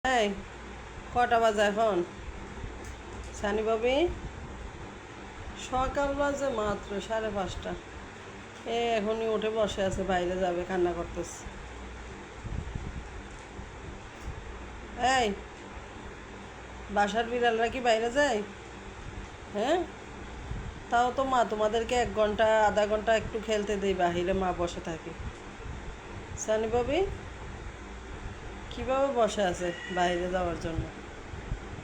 এই কটা বাজে এখন? সানি বাবি, সকাল বাজে মাত্র 5:30। এখনই উঠে বসে আছে, বাইরে যাবে, কান্না করতেছে। এই, বাসার বিড়ালরা কি বাইরে যায়? হ্যাঁ, তাও তো মা তোমাদেরকে 1 ঘন্টা আধা ঘন্টা একটু খেলতে দেই বাহিরে, মা বসে থাকি। সানি বাবি কীভাবে বসে আছে বাইরে যাওয়ার জন্য?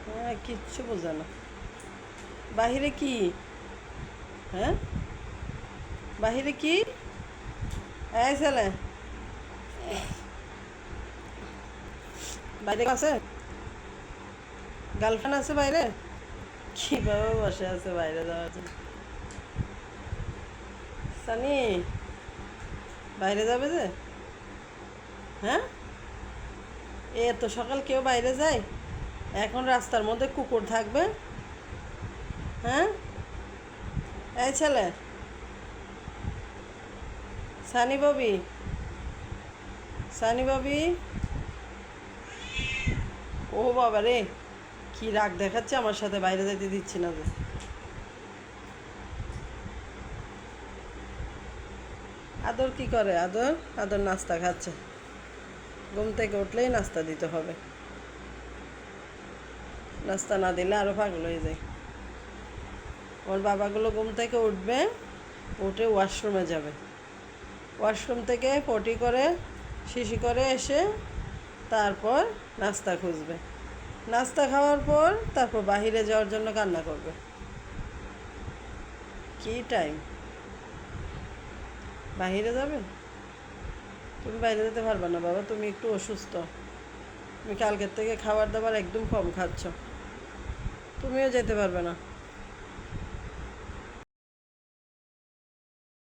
হ্যাঁ, কিচ্ছু বোঝে না। বাহিরে কি? হ্যাঁ, বাহিরে কি? এই ছেলে, বাইরে আছে? গার্লফ্রেন্ড আছে বাইরে? কিভাবে বসে আছে বাইরে যাওয়ার জন্য? সানি, বাইরে যাবে যে? হ্যাঁ, এত সকাল কেউ বাইরে যায়? এখন রাস্তার মধ্যে কুকুর থাকবে? হ্যাঁ, এই ছেলে, সানি বাবি, সানি বাবি, ও বাবা রে, কি রাগ দেখাচ্ছে আমার সাথে, বাইরে যেতে দিচ্ছি না যে। আদর কি করে? আদর আদর নাস্তা খাচ্ছে। ঘুম থেকে উঠলেই নাস্তা দিতে হবে, নাস্তা না দিলে আরও পাগল হয়ে যায়। ওর বাবাগুলো ঘুম থেকে উঠবে, উঠে ওয়াশরুমে যাবে, ওয়াশরুম থেকে পটি করে শিশি করে এসে তারপর নাস্তা খুঁজবে, নাস্তা খাওয়ার পর তারপর বাহিরে যাওয়ার জন্য কান্না করবে। কি টাইম বাহিরে যাবে? তুমি বাইরে যেতে পারবে না বাবা, তুমি একটু অসুস্থ। তুমি কালকের থেকে খাবার দাবার একদম কম খাচ্ছ, তুমিও যেতে পারবে না।